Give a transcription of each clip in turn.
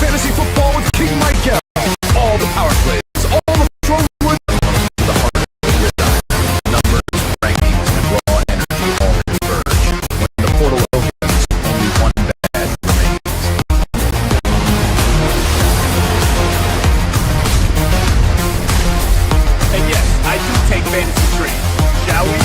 fantasy football with King Michael. All the power plays, all the throws with the heart of the gridiron. Numbers, rankings, and raw energy all converge. When the portal opens, only one bad remains. And yes, I do take fantasy trades. Shall we?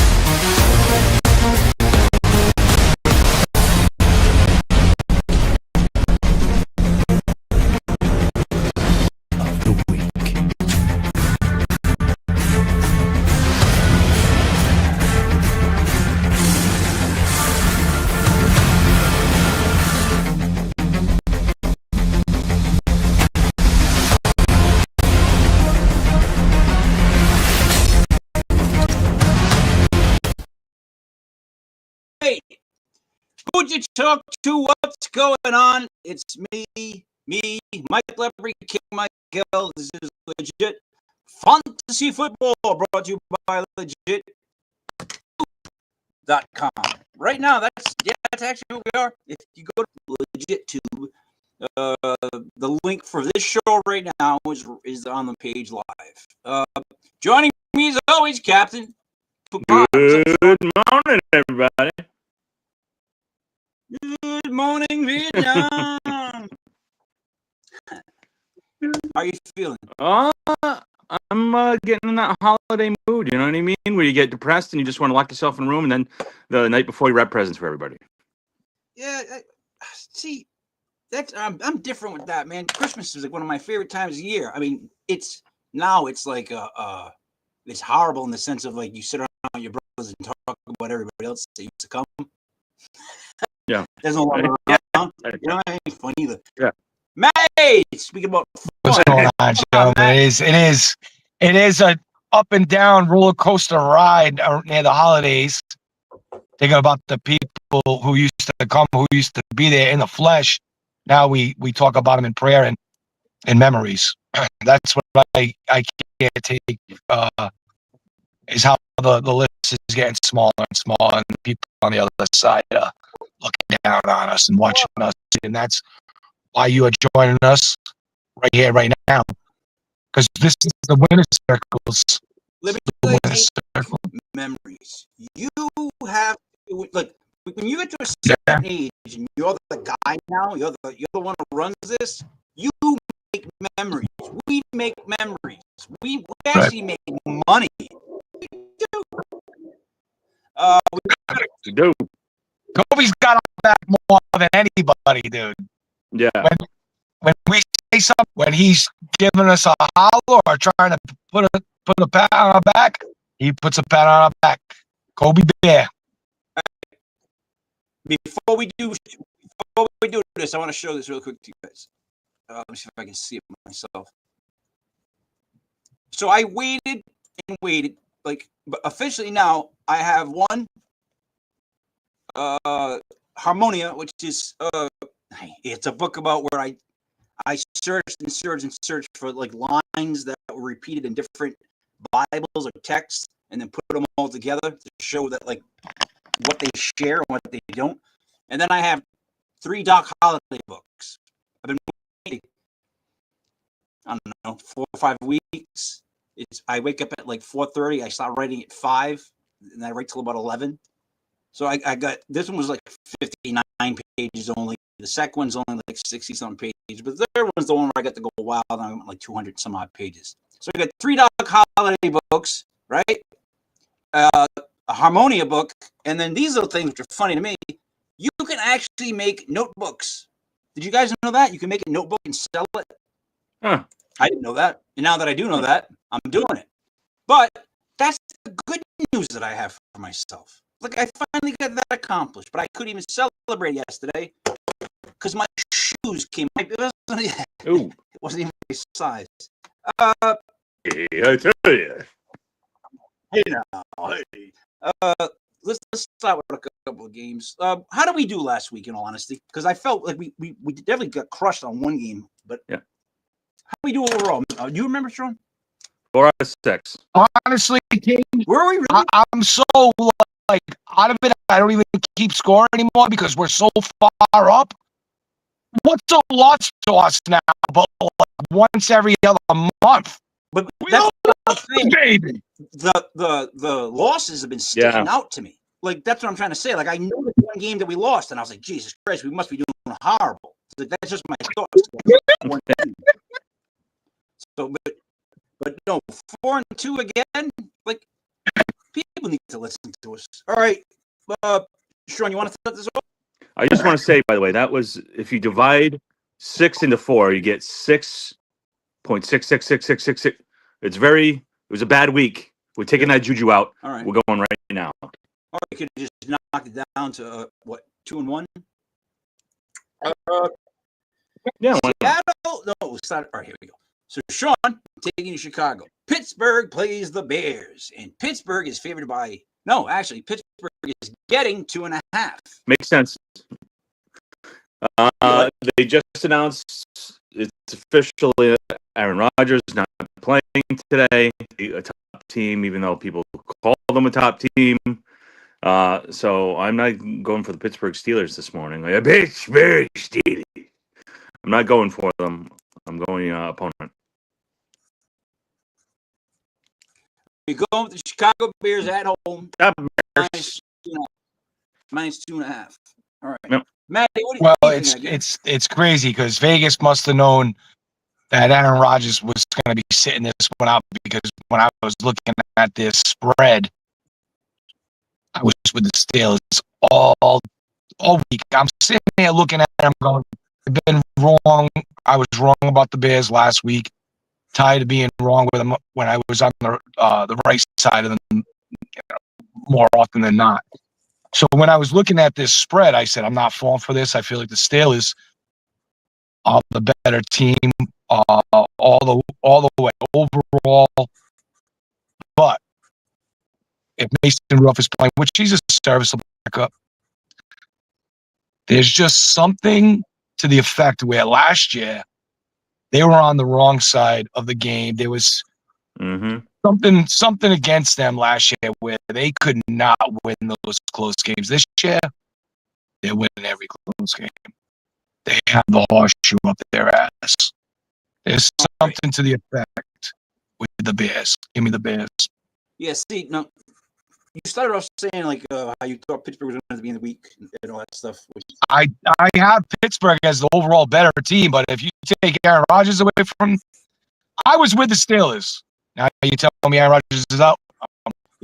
Who'd you talk to? What's going on? It's me, Mike Leprey, King Michael. This is Legit Fantasy Football, brought to you by Legit.com. Right now, that's actually who we are. If you go to LegitTube, the link for this show right now is on the page live. Joining me as always, Captain Picard. Good morning, everybody. Good morning, Vietnam. How are you feeling? I'm getting in that holiday mood, you know what I mean? Where you get depressed and you just want to lock yourself in a room, and then the night before you wrap presents for everybody. Yeah, see, that's I'm different with that, man. Christmas is like one of my favorite times of the year. I mean, it's like it's horrible in the sense of like you sit around with your brothers and talk about everybody else that used to come. Yeah. There's no one around. You know, it ain't fun either. Yeah. Mate, speaking about what's going on, gentlemen? It is a up and down roller coaster ride near the holidays. Thinking about the people who used to come, who used to be there in the flesh. Now we talk about them in prayer and in memories. That's what I can't take. Is how the list is getting smaller and smaller, and the people on the other side looking down on us and watching us, and that's why you are joining us right here, right now, because this is the winner circles. Memories. You have look when you get to a certain age and you're the guy now. You're the one who runs this. You make memories. We make memories. We actually make money. We do. Kobe's got our back more than anybody, dude. Yeah. When we say something, when he's giving us a holler or trying to put a pat on our back, he puts a pat on our back. Kobe Bear. Before we do this, I want to show this real quick to you guys. Let me see if I can see it myself. So I waited and waited. Like, but officially now, I have one Harmonia, which is it's a book about where I searched and searched for like lines that were repeated in different Bibles or texts, and then put them all together to show that like what they share and what they don't. And then I have 3 Doc Holliday books. I've been waiting, I don't know, 4 or 5 weeks. I wake up at like 4:30. I start writing at 5, and I write till about 11. So I got this one was like 59 pages only. The second one's only like 60-something pages, but the third one's the one where I got to go wild. And I went like 200 some odd pages. So I got 3 Doc Holliday books, right? A Harmonia book, and then these little things which are funny to me. You can actually make notebooks. Did you guys know that you can make a notebook and sell it? Huh. I didn't know that, and now that I do know that, I'm doing it. But that's the good news that I have for myself. Like, I finally got that accomplished, but I couldn't even celebrate yesterday because my shoes came. It wasn't even my size. Yeah, I tell you. Hey now, hey. Let's start with a couple of games. How did we do last week? In all honesty, because I felt like we definitely got crushed on one game, but yeah. How do we do overall? Do you remember, Sean? 4 out of 6. Honestly, King, were we really? I'm so like out of it. I don't even keep score anymore because we're so far up. What's a loss to us now? But like once every other month. But We that's don't what I'm saying. baby. The losses have been sticking out to me. Like that's what I'm trying to say. Like I know the one game that we lost, and I was like, Jesus Christ, we must be doing horrible. Like, that's just my thoughts. So, but no, 4-2 again. Like people need to listen to us. All right, Sean, you want to set this up? I just want to say, by the way, that was if you divide 6 into 4, you get 6.666666. It was a bad week. We're taking that juju out. All right. We're going right now. All right, you could just knock it down to what, 2-1? Yeah. Seattle. No, it was Saturday. All right, here we go. So Sean taking Chicago. Pittsburgh plays the Bears, and Pittsburgh is favored by. No, actually, Pittsburgh is getting 2.5. Makes sense. They just announced it's officially Aaron Rodgers not playing today. A top team, even though people call them a top team. So I'm not going for the Pittsburgh Steelers this morning. Like, Pittsburgh Steelers. I'm not going for them. I'm going opponent. You're going with the Chicago Bears at home. Minus 2.5. All right. Yep. Matt, what do you think? It's crazy because Vegas must have known that Aaron Rodgers was going to be sitting this one out, because when I was looking at this spread, I was with the Steelers all week. I'm sitting there looking at them going, I've been wrong. I was wrong about the Bears last week. Tired of being wrong with them when I was on the right side of them more often than not. So when I was looking at this spread, I said, I'm not falling for this. I feel like the Steelers are the better team all the way overall. But if Mason Ruff is playing, which he's a serviceable backup, there's just something to the effect where last year they were on the wrong side of the game. There was something against them last year where they could not win those close games. This year, they're winning every close game. They have the horseshoe up their ass. There's something to the effect with the Bears. Give me the Bears. Yeah, see, no, you started off saying like how you thought Pittsburgh was going to be in the week and all that stuff. I have Pittsburgh as the overall better team, but if you take Aaron Rodgers away from, I was with the Steelers. Now you tell me Aaron Rodgers is out.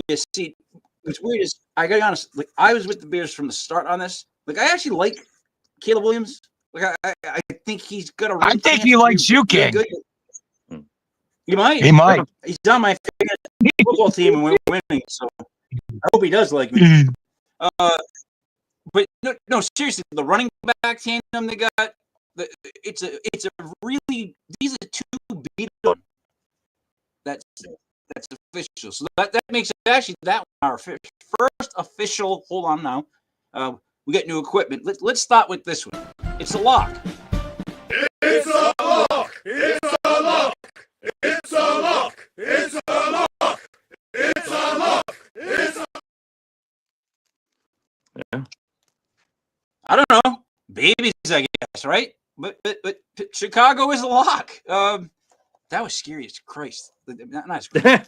Yeah, see, what's weird is I gotta be honest. Like I was with the Bears from the start on this. Like I actually like Caleb Williams. Like I think he's got a. I think he likes you, King. He might. He might. He's on my favorite football team and we're winning. So I hope he does like me. But no, seriously, the running back tandem they got. It's a really, these are two beat up. That's official. So that makes it actually that one our first official. Hold on now. We got new equipment. Let's start with this one. It's a lock. It's a lock. It's a lock. It's a lock. It's a lock. It's a lock. It's a. Yeah. I don't know. Babies, I guess, right? But Chicago is a lock. That was scary as Christ. Not as scary.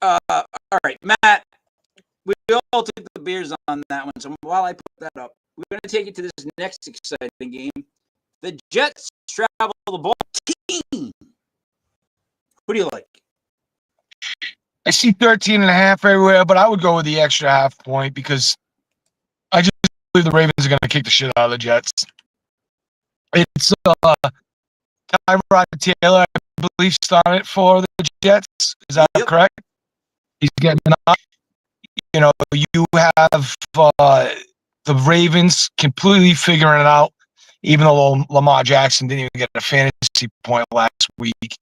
All right, Matt. We all took the Bears on that one. So while I put that up, we're going to take it to this next exciting game. The Jets travel the ball team. Who do you like? I see 13.5 everywhere, but I would go with the extra half point because I just believe the Ravens are going to kick the shit out of the Jets. It's Tyrod Taylor, I believe, started for the Jets. Is that correct? He's getting up. You know, you have the Ravens completely figuring it out, even though Lamar Jackson didn't even get a fantasy point last week.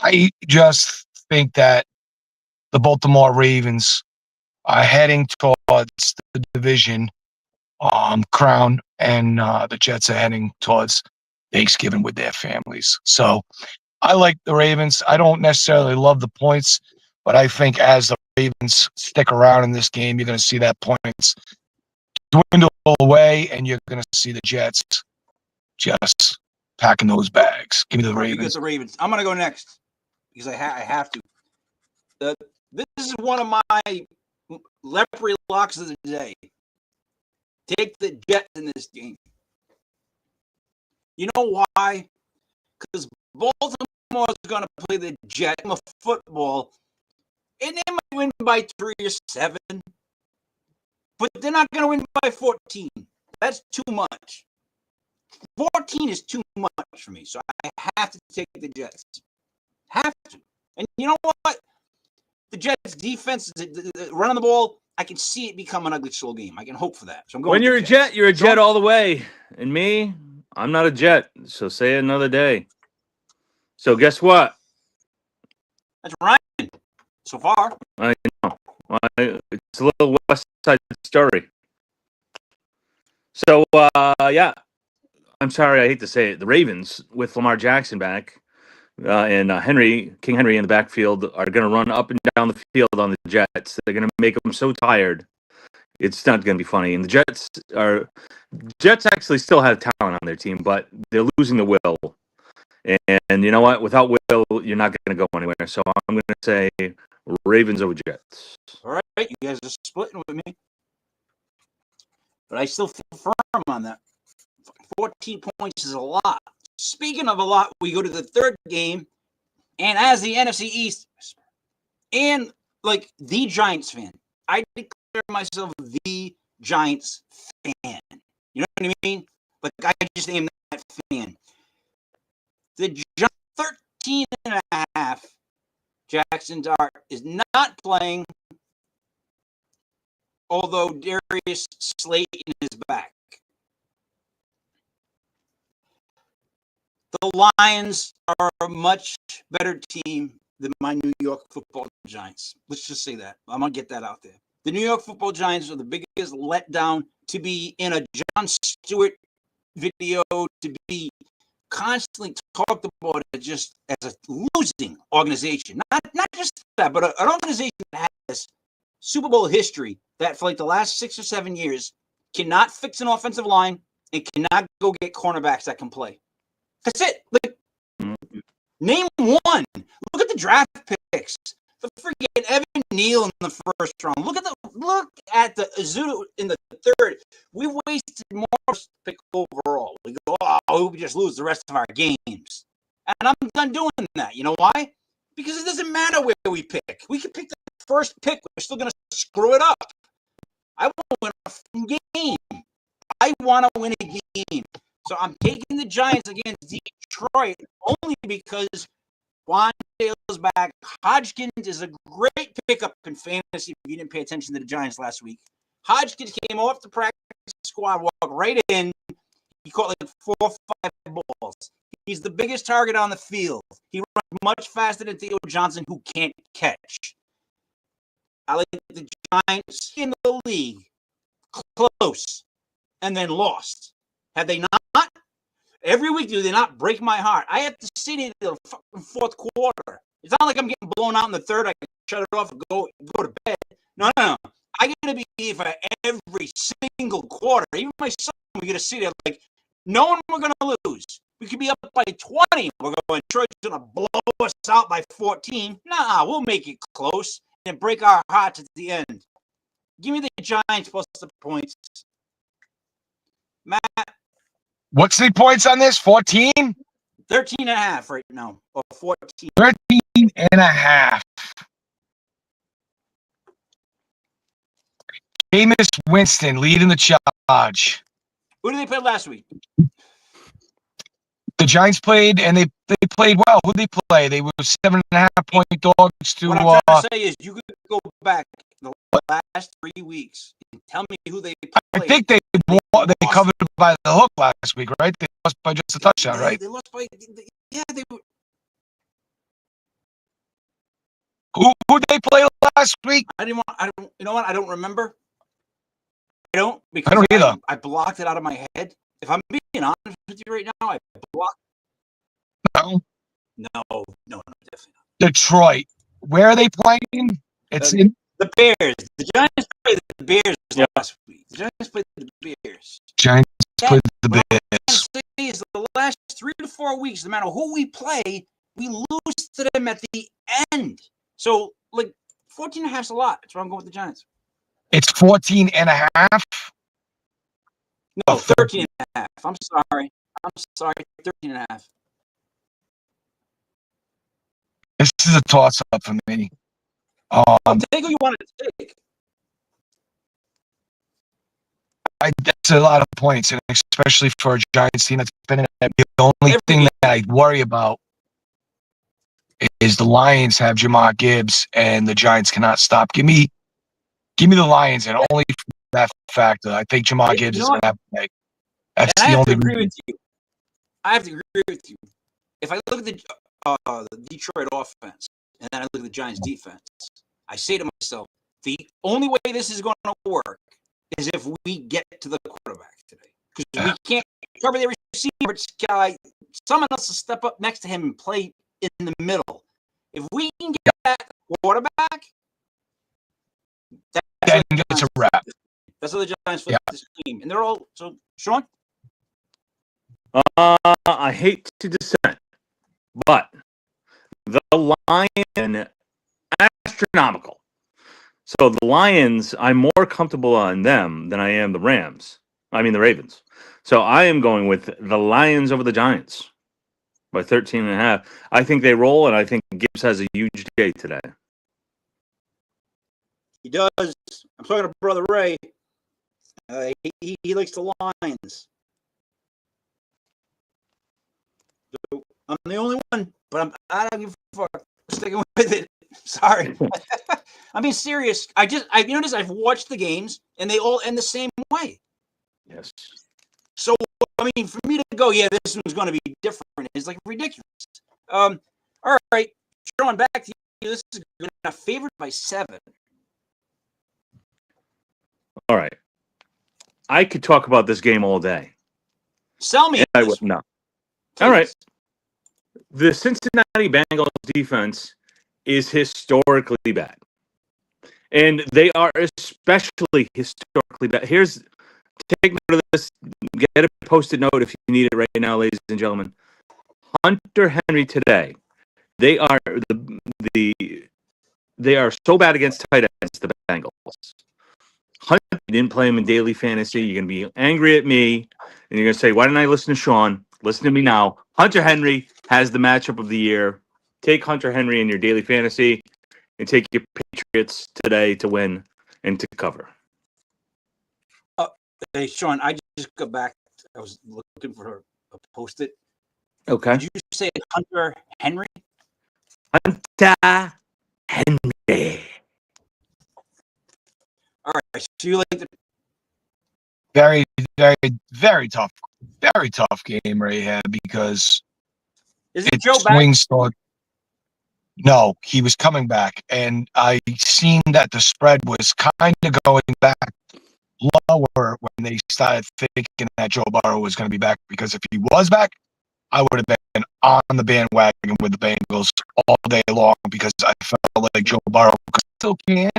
I just think that the Baltimore Ravens are heading towards the division crown, and the Jets are heading towards Thanksgiving with their families. So I like the Ravens. I don't necessarily love the points, but I think as the Ravens stick around in this game, you're going to see that points dwindle away, and you're going to see the Jets just packing those bags. Give me the You get Ravens. the Ravens. I'm gonna go next because I have to. This is one of my leprosy locks of the day. Take the Jets in this game. You know why? Because Baltimore is going to play the Jets of football, and they might win by 3 or 7, but they're not going to win by 14. That's too much. 14 is too much for me, so I have to take the Jets. Have to. And you know what? The Jets' defense, running the ball, I can see it become an ugly slow game. I can hope for that. So I'm going. When you're a Jet, you're a Jet all the way. And me, I'm not a Jet. So say it another day. So guess what? That's Ryan. So far, I know. It's a little West Side Story. So yeah, I'm sorry, I hate to say it. The Ravens with Lamar Jackson back and King Henry in the backfield are going to run up and down the field on the Jets. They're going to make them so tired. It's not going to be funny. And the Jets actually still have talent on their team, but they're losing the will. And you know what? Without will, you're not going to go anywhere. So I'm going to say Ravens over Jets. all right, you guys are splitting with me, but I still feel firm on that. 14 points is a lot. Speaking of a lot, we go to the third game, and as the NFC East and like the Giants fan, I declare myself the Giants fan. You know what I mean? Like I just am that fan. The Giants 13 and a half. Jackson Dart is not playing, although Darius Slate is back. The Lions are a much better team than my New York Football Giants. Let's just say that. I'm going to get that out there. The New York Football Giants are the biggest letdown to be in a Jon Stewart video, to be constantly talked about just as a losing organization. Not just that, but an organization that has Super Bowl history that for like the last 6 or 7 years cannot fix an offensive line and cannot go get cornerbacks that can play. That's it. Like, name one. Look at the draft picks. The freaking Evan Neal in the first round. Look at the Azudu in the third. We wasted more pick overall. We go, we just lose the rest of our games. And I'm done doing that. You know why? Because it doesn't matter where we pick. We can pick the first pick. We're still going to screw it up. I want to win a game. I want to win a game. So I'm taking the Giants against Detroit only because Wandale's back. Hodgkins is a great pickup in fantasy if you didn't pay attention to the Giants last week. Hodgkins came off the practice squad, walked right in. He caught like 4 or 5 balls. He's the biggest target on the field. He runs much faster than Theo Johnson, who can't catch. I like the Giants in the league. Close. And then lost. Have they not? Every week, do they not break my heart? I have to sit in the fourth quarter. It's not like I'm getting blown out in the third. I can shut it off and go to bed. No. I got to be here for every single quarter. Even my son, we got to sit there like, knowing we're going to lose. We could be up by 20. We're going, Detroit's going to blow us out by 14. Nah, we'll make it close and break our hearts at the end. Give me the Giants plus the points. Matt. What's the points on this? 14? 13 and a half right now, or 14. 13 and a half. Jameis Winston leading the charge. Who did they play last week? The Giants played, and they played well. Who did they play? They were 7.5 point dogs to. What I'm trying to say is you could go back the last 3 weeks and tell me who they played. I think they covered by the hook last week, right? They lost by just a touchdown, right? They lost by they were. Who did they play last week? You know what? I don't remember. Because I don't either. I blocked it out of my head. If I'm being honest with you right now, I blocked. No, definitely not. Detroit. Where are they playing? It's in The Bears. The Giants played the Bears last week. The Giants played the Bears. Giants played the What I'm Bears. trying to say is the last 3 to 4 weeks, no matter who we play, we lose to them at the end. So, like, 14 and a half is a lot. That's why I'm going with the Giants. It's 14 and a half. No, 13 and a half. I'm sorry. 13 and a half. This is a toss-up for me. Take who you wanted to take. That's a lot of points, and especially for a Giants team that's been in it. The only thing that I worry about is the Lions have Jamar Gibbs, and the Giants cannot stop. Give me the Lions, and only for that factor. I think Jamar Gibbs is going to have to make. That's And I the have to only agree reason. with you. I have to agree with you. If I look at the Detroit offense, and then I look at the Giants defense, I say to myself, the only way this is going to work is if we get to the quarterback today. Because we can't cover the receiver guy. Someone else will step up next to him and play in the middle. If we can get that quarterback, Then it's a wrap. That's what the Giants flip this team. And they're all – so, Sean? I hate to dissent, but the Lion astronomical. So the Lions, I'm more comfortable on them than I am the Ravens. So I am going with the Lions over the Giants by 13 and a half. I think they roll, and I think Gibbs has a huge day today. He does. I'm talking to Brother Ray. He likes the Lions. So I'm the only one, but I don't give a fuck. I'm sticking with it. Sorry. I'm being serious. I've noticed I've watched the games, and they all end the same way. Yes. So, I mean, for me to go, yeah, this one's going to be different is like ridiculous. All right. Sean, back to you. This is favored by 7. All right. I could talk about this game all day. Sell me. I would not. All right. The Cincinnati Bengals defense is historically bad. And they are especially historically bad. Take note of this. Get a post-it note if you need it right now, ladies and gentlemen. Hunter Henry today. They are they are so bad against tight ends, the Bengals. Hunter didn't play him in daily fantasy. You're going to be angry at me, and you're going to say, why didn't I listen to Sean? Listen to me now. Hunter Henry has the matchup of the year. Take Hunter Henry in your daily fantasy and take your Patriots today to win and to cover. Hey, Sean, I just got back. I was looking for a post-it. Okay. Did you say Hunter Henry? Hunter Henry. All right. So you like the Very, very, very tough game right here because Is it Joe back? swings thought. No, he was coming back, and I seen that the spread was kind of going back lower when they started thinking that Joe Burrow was going to be back. Because if he was back, I would have been on the bandwagon with the Bengals all day long because I felt like Joe Burrow still can,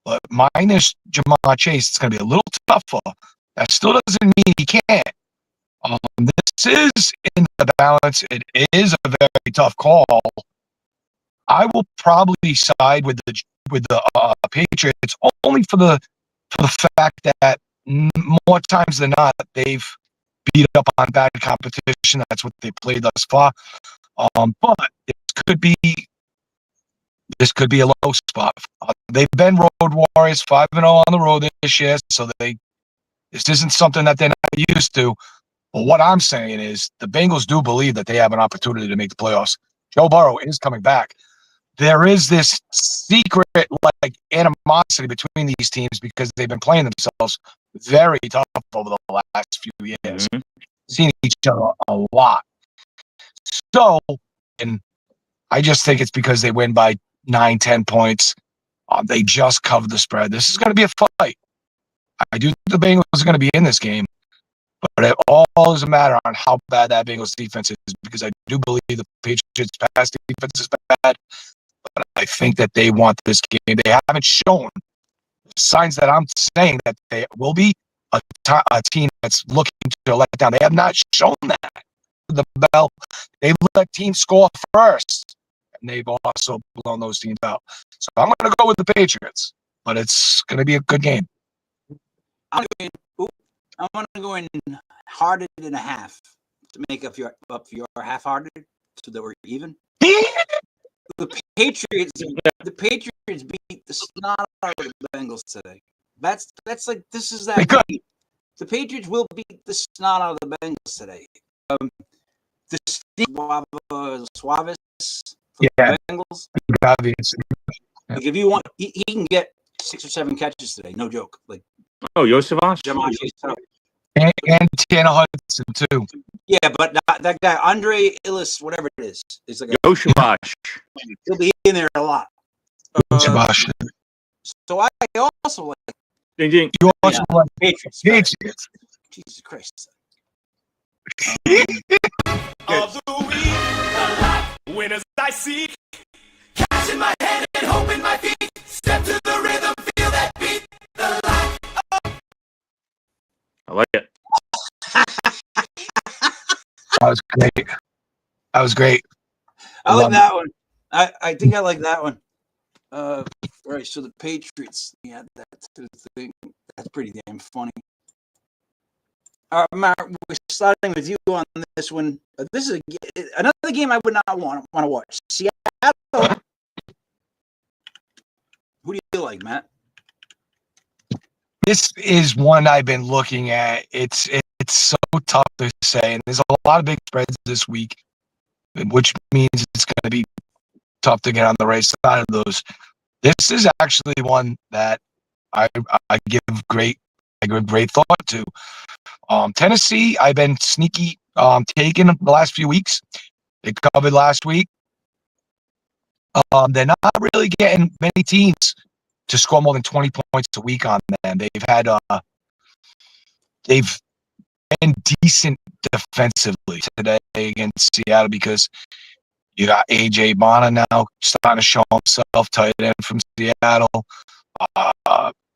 but minus Jamar Chase, it's going to be a little tougher. That still doesn't mean he can't. This is in the balance. It is a very tough call. I will probably side with the Patriots only for the fact that more times than not they've beat up on bad competition. That's what they played thus far. But this could be a low spot. They've been road warriors, 5-0 on the road this year, so this isn't something that they're not used to. But what I'm saying is the Bengals do believe that they have an opportunity to make the playoffs. Joe Burrow is coming back. There is this secret animosity between these teams because they've been playing themselves very tough over the last few years, seeing each other a lot. So, and I just think it's because they win by 9-10 points. They just covered the spread. This is going to be a fight. I do think the Bengals are going to be in this game, but it all doesn't matter on how bad that Bengals defense is because I do believe the Patriots' pass defense is bad. But I think that they want this game. They haven't shown signs that I'm saying that they will be a team that's looking to let down. They have not shown that. The bell, they've let teams score first, and they've also blown those teams out. So I'm going to go with the Patriots, but it's going to be a good game. I'm going to go in hearted and a half to make up your half-hearted, so that we're even. The Patriots beat the snot out of the Bengals today. That's like, this is that. The Patriots will beat the snot out of the Bengals today. The Suavis for the Bengals. Like, if you want, he can get 6 or 7 catches today. No joke. Like, Yosevich? And Tanner Hudson too. Yeah, but that guy Andre Illis, whatever it is like Yosevich. He'll be in there a lot. So I also like. Ding, ding. You also like Patriots. Jesus Christ. Of the week, the life winners I seek. Cash in my head and hope in my feet. Step to the rhythm, feel that beat. The life. I like it. That was great. I like that one. I think I like that one. Right, so the Patriots, yeah, that's the thing. That's pretty damn funny. Mark, we're starting with you on this one. This is another game I would not want to watch. Seattle. Who do you like, Matt? This is one I've been looking at. It's so tough to say, and there's a lot of big spreads this week, which means it's going to be tough to get on the right side of those. This is actually one that I give great thought to. Tennessee, I've been sneaky taking the last few weeks. They covered last week. They're not really getting many teams to score more than 20 points a week on them. They've been decent defensively today against Seattle because you got AJ Bonner now starting to show himself, tight end from Seattle.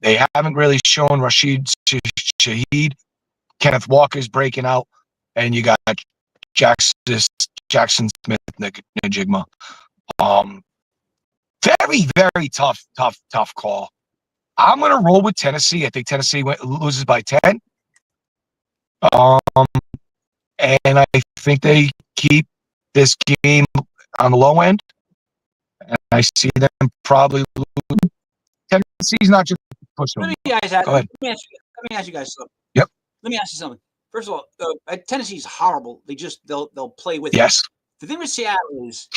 They haven't really shown Rashid Shaheed. Kenneth Walker's breaking out, and you got Jackson Smith Najigma. Very, very tough call. I'm going to roll with Tennessee. I think Tennessee loses by 10. And I think they keep this game on the low end. And I see them probably losing. Tennessee's not just pushing. Let me ask you guys something. Yep. Let me ask you something. First of all, Tennessee's horrible. They'll play with Yes. The thing with Seattle is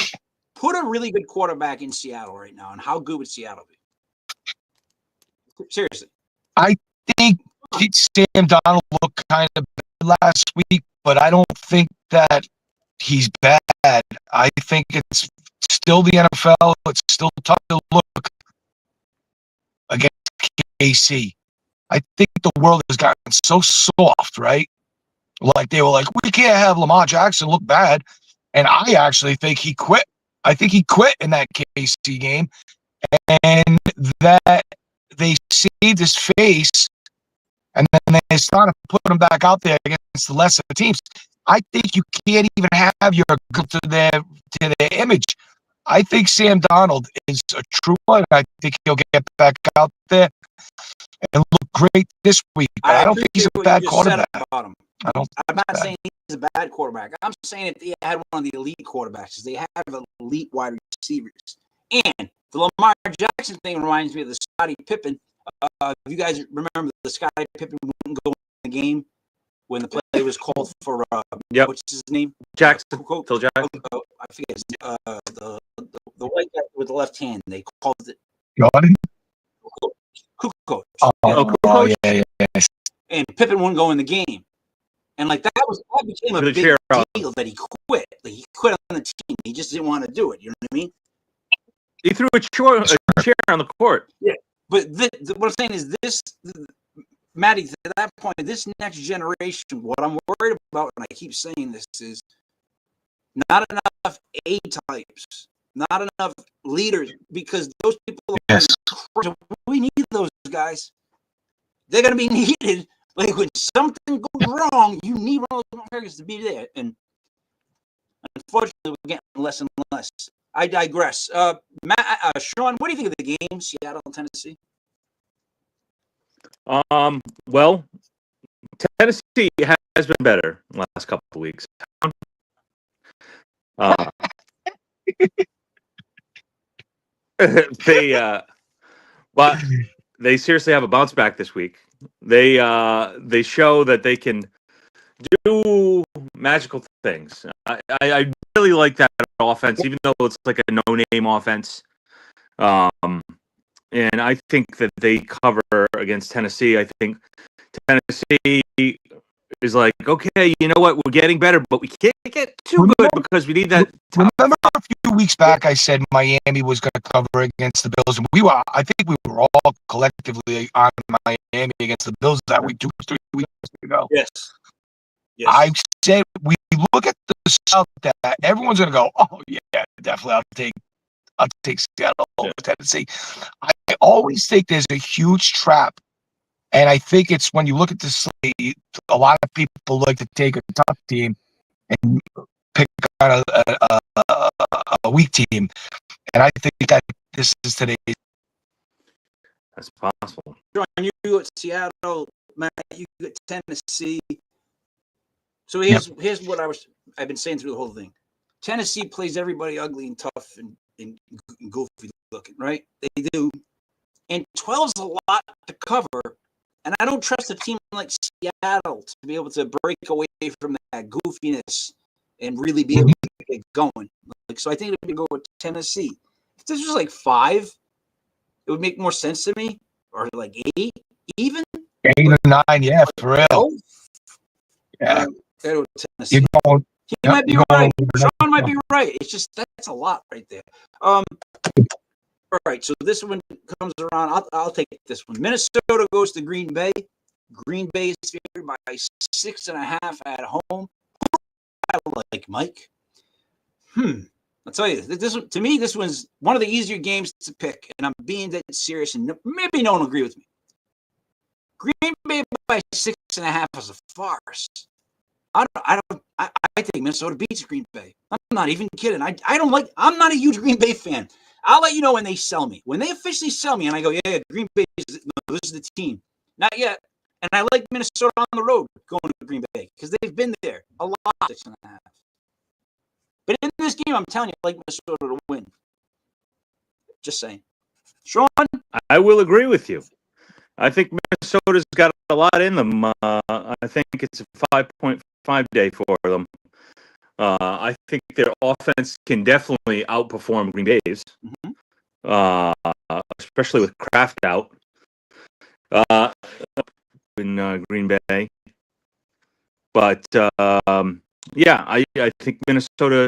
put a really good quarterback in Seattle right now, and how good would Seattle be? Seriously. I think Sam Donald looked kind of bad last week, but I don't think that he's bad. I think it's still the NFL. It's still tough to look against KC. I think the world has gotten so soft, right? Like they were like, we can't have Lamar Jackson look bad. And I actually think he quit. I think he quit in that KC game. And that they saved his face. And then they started to put him back out there against the lesser teams. I think you can't even have your to their image. I think Sam Donald is a true one. I think he'll get back out there and look great this week. I don't think he's a bad quarterback. I'm not saying he's a bad quarterback. I'm saying if they had one of the elite quarterbacks, they have elite wide receivers. And the Lamar Jackson thing reminds me of the Scottie Pippen. If you guys remember, the Scottie Pippen wouldn't go in the game when the play was called for what's his name? Jackson. Phil Jackson. I forget his name. The white guy with the left hand. They called it Jordan? Kukoc. Yeah. And Pippen wouldn't go in the game. And like that became a big deal that he quit. Like he quit on the team. He just didn't want to do it. You know what I mean? He threw a chair on the court. Yeah. But what I'm saying is this, Matty, to that point, this next generation, what I'm worried about, and I keep saying this, is not enough A-types not enough leaders, because those people Yes. we need those guys. They're going to be needed. Like when something goes wrong, you need one of those motherfuckers to be there. And unfortunately, we're getting less and less. I digress. Matt, Sean, what do you think of the game, Seattle and Tennessee? Well, Tennessee has been better the last couple of weeks. But they seriously have a bounce back this week. They show that they can do magical things. I really like that offense, even though it's like a no-name offense. And I think that they cover against Tennessee. I think Tennessee is like, okay, you know what? We're getting better, but we can't get too good because we need that. Remember a few weeks back, I said Miami was going to cover against the Bills, and I think we were all collectively on Miami against the Bills that week, 2 or 3 weeks ago. Yes. I said we look at the South that everyone's going to go, oh yeah, definitely. I'll take Seattle over Tennessee. I always think there's a huge trap, and I think it's when you look at the slate, a lot of people like to take a top team and pick on a weak team, and I think that this is today. That's possible. Sean, you got Seattle, Matt, you got Tennessee. So here's what I've been saying through the whole thing. Tennessee plays everybody ugly and tough and goofy looking, right? They do. And 12's a lot to cover. And I don't trust a team like Seattle to be able to break away from that goofiness and really be able to get going. So I think it would go with Tennessee. If this was like 5, it would make more sense to me. Or like 8, even. 8 or 9, yeah, for real. Yeah. Tennessee. He might be right. Sean might be right. It's just that's a lot right there. All right, so this one comes around. I'll take this one. Minnesota goes to Green Bay. Green Bay is favored by 6.5 at home. I like Mike. I'll tell you, this to me, this one's one of the easier games to pick, and I'm being that serious. And maybe no one will agree with me. Green Bay by 6.5 is a farce. I think Minnesota beats Green Bay. I'm not even kidding. I'm not a huge Green Bay fan. I'll let you know when they sell me. When they officially sell me and I go, yeah, Green Bay, this is the team. Not yet. And I like Minnesota on the road going to Green Bay because they've been there a lot, 6.5. But in this game, I'm telling you, I like Minnesota to win. Just saying. Sean? I will agree with you. I think Minnesota's got a lot in them. I think it's a 5.5 day for them. I think their offense can definitely outperform Green Bay's, especially with Kraft out in Green Bay. But yeah, I think Minnesota,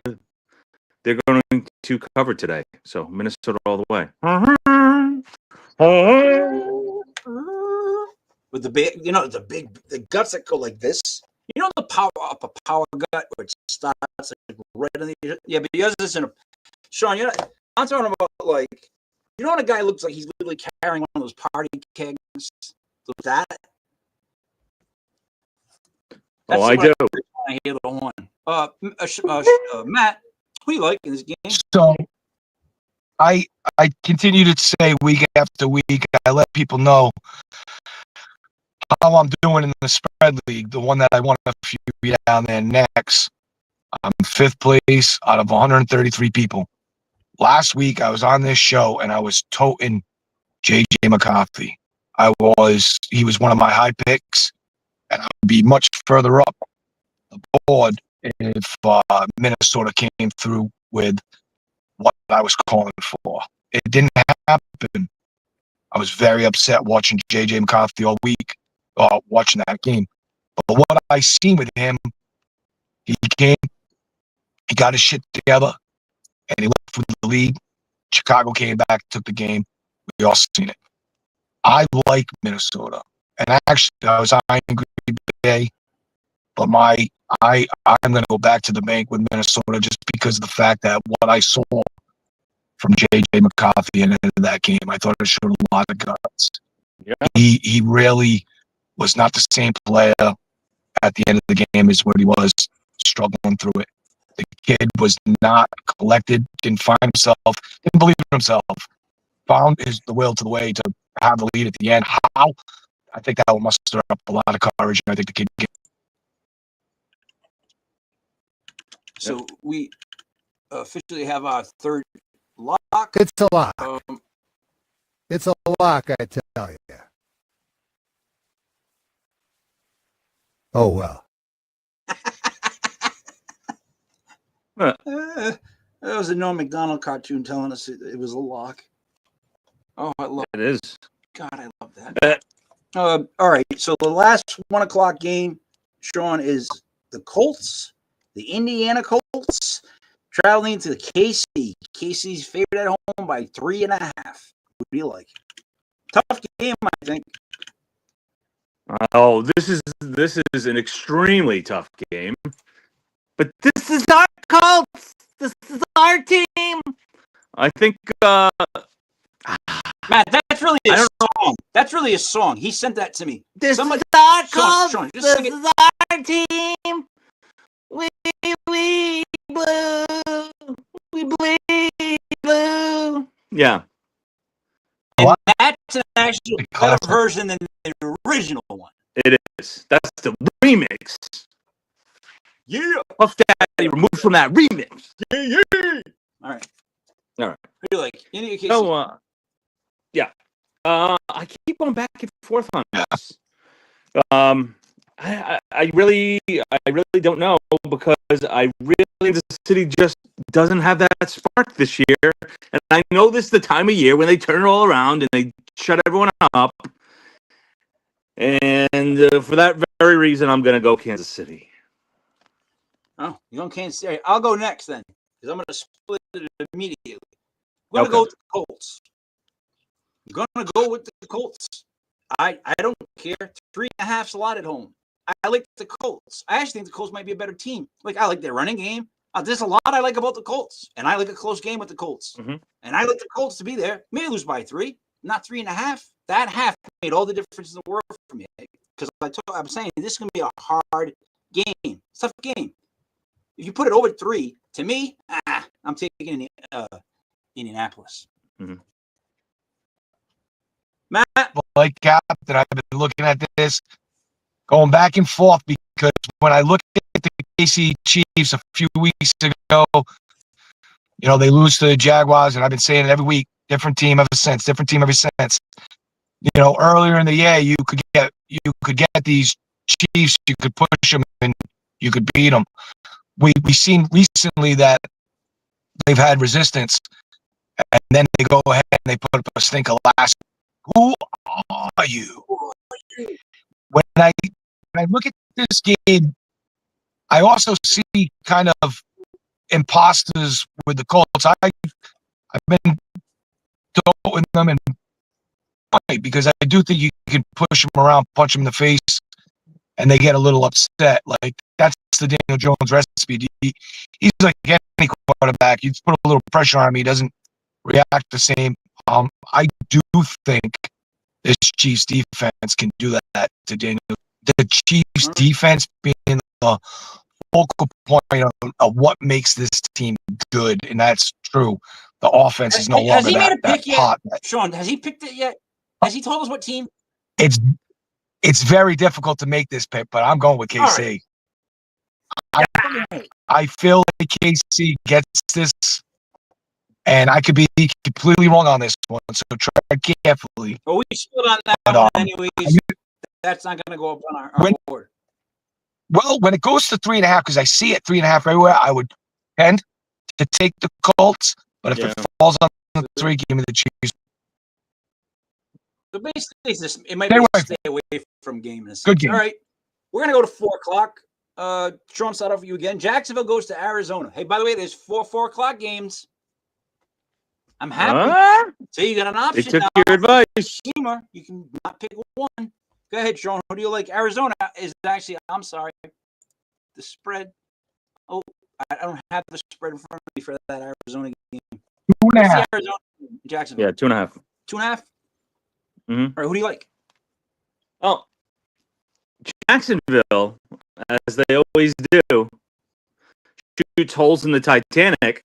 they're going to cover today. So Minnesota all the way. With the big, the guts that go like this. You know the power up a power gut where it starts like right on the but yours is in a Sean. I'm talking about like when a guy looks like he's literally carrying one of those party kegs. That. Oh, I do. I hear the horn. Matt, who do you like in this game? So, I continue to say week after week. I let people know how I'm doing in the spread league, the one that I want a few down there next. I'm 5th place out of 133 people. Last week, I was on this show, and I was toting J.J. McCarthy. He was one of my high picks, and I would be much further up the board if Minnesota came through with what I was calling for. It didn't happen. I was very upset watching J.J. McCarthy all week. Watching that game. But what I seen with him, he got his shit together, and he left with the league. Chicago came back, took the game. We all seen it. I like Minnesota. And actually, I was eyeing Green Bay, but I'm going to go back to the bank with Minnesota just because of the fact that what I saw from J.J. McCarthy in that game. I thought it showed a lot of guts. Yeah. He really was not the same player at the end of the game as what he was struggling through it. The kid was not collected, didn't find himself, didn't believe in himself, found the will to the way to have the lead at the end. How? I think that will muster up a lot of courage. I think the kid can. So we officially have our third lock. It's a lock. Um, It's a lock, I tell you. Oh, well. that was a Norm Macdonald cartoon telling us it was a lock. Oh, I love It is. God, I love that. All right, so the last 1 o'clock game, Sean, is the Colts, the Indiana Colts, traveling to the KC. KC's favored at home by 3.5. What do you like? Tough game, I think. Oh, this is an extremely tough game. But this is our Colts. This is our team. I think Matt, that's really a song. That's really a song. He sent that to me. this Somebody- is our Sean, Colts. Sean, just This sing it. is our team. We blue. We bleed blue. Yeah. And What? that's an actual better Classic. version than the original one. It is. That's the remix. Yeah. Puff Daddy removed from that remix. All right. All right. Who do you like? Indiana KC. No, yeah. I keep going back and forth on this. I really don't know because I really the city just doesn't have that spark this year, and I know this is the time of year when they turn it all around and they shut everyone up. And for that very reason, I'm gonna go Kansas City. Oh, you don't Kansas City. I'll go next then, because I'm going to split it immediately. I'm going to go with the Colts. I'm going to go with the Colts. I don't care. 3.5's a lot at home. I like the Colts. I actually think the Colts might be a better team. Like, I like their running game. There's a lot I like about the Colts, and I like a close game with the Colts. Mhm. And I like the Colts to be there. May lose by 3, not 3.5. That half made all the difference in the world for me. Because I'm saying this is going to be a hard game. It's a tough game. If you put it over 3, to me, I'm taking Indianapolis. Mhm. Matt, Like Captain, I've been looking at this, going back and forth because when I look at the KC Chiefs a few weeks ago, you know, they lose to the Jaguars, and I've been saying it every week, different team ever since. You know, earlier in the year, you could get these Chiefs, you could push them, and you could beat them. We've seen recently that they've had resistance, and then they go ahead and they put up a stinker last. Who are you? When I look at this game, I also see kind of imposters with the Colts. I've been toting them and fight because I do think you can push them around, punch them in the face, and they get a little upset. Like, that's the Daniel Jones recipe. He's like any quarterback. You put a little pressure on him, he doesn't react the same. I do think this Chiefs defense can do that to Daniel. The Chiefs defense being the focal point of what makes this team good, and that's true. The offense is no has longer he made a that pick yet? hot. Sean, has he picked it yet? Has he told us what team? It's very difficult to make this pick, but I'm going with KC. I feel like KC gets this, and I could be completely wrong on this one, so try carefully. Well, we split on that But, one anyways. That's not going to go up on our board. Well, when it goes to 3.5, because I see it 3.5 everywhere, I would tend to take the Colts, but if it falls on the 3, give me the Chiefs. So basically, it might be a stay away from game in a sense. Good game. All right, we're going to go to 4 o'clock. Sean, start off with you again. Jacksonville goes to Arizona. Hey, by the way, there's 4 o'clock games. I'm happy. So you got an option. They took now. your advice. Schemer, you can not pick one. Go ahead, Sean. Who do you like? Arizona is actually, I'm sorry, the spread. Oh, I don't have the spread in front of me for that Arizona game. 2.5. What's the Arizona Jacksonville? Yeah, 2.5. 2.5. Mm-hmm. All right, who do you like? Well, Jacksonville, as they always do, shoots holes in the Titanic,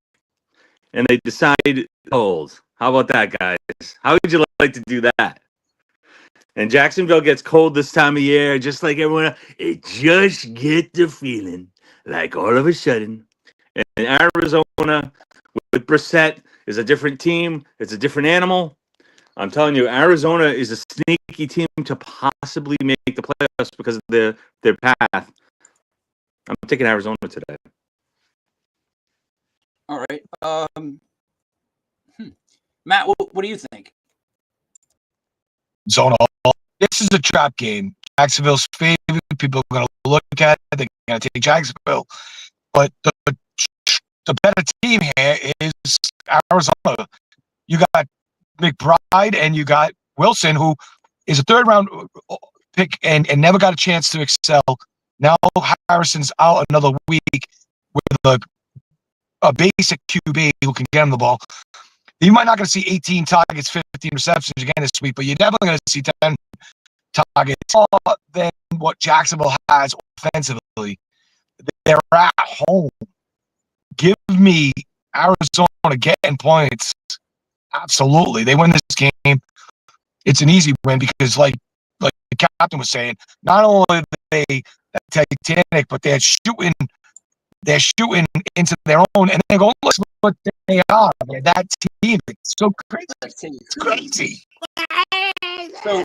and they decide holes. How about that, guys? How would you like to do that? And Jacksonville gets cold this time of year, just like everyone else. It just get the feeling like all of a sudden, and Arizona with Brissett is a different team. It's a different animal. I'm telling you, Arizona is a sneaky team to possibly make the playoffs because of their path. I'm taking Arizona today. All right. Matt, what do you think? Zona. This is a trap game. Jacksonville's favorite. People are going to look at it. They're going to take Jacksonville. But the better team here is Arizona. You got McBride and you got Wilson, who is a third-round pick and never got a chance to excel. Now Harrison's out another week with a basic QB who can get him the ball. You might not going to see 18 targets, 15 receptions again this week, but you're definitely going to see 10 targets more than what Jacksonville has offensively. They're at home. Give me Arizona getting points. Absolutely. They win this game. It's an easy win because, like the captain was saying, not only are they Titanic, but they're shooting into their own, and they're going, look what they are. They're that team. It's so crazy. It's crazy. So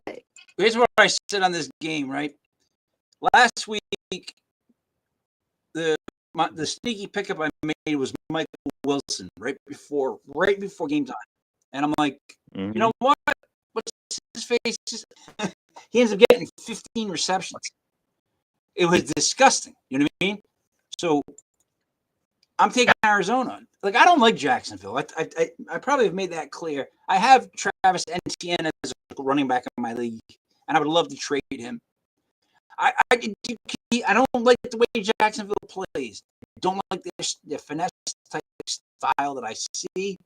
here's where I sit on this game, right? Last week, the sneaky pickup I made was Michael Wilson right before game time. And I'm like, you know what? What's his face? He ends up getting 15 receptions. It was disgusting. You know what I mean? So I'm taking Arizona. Like, I don't like Jacksonville. I probably have made that clear. I have Travis Etienne as a running back in my league, and I would love to trade him. I don't like the way Jacksonville plays. I don't like their finesse type style that I see.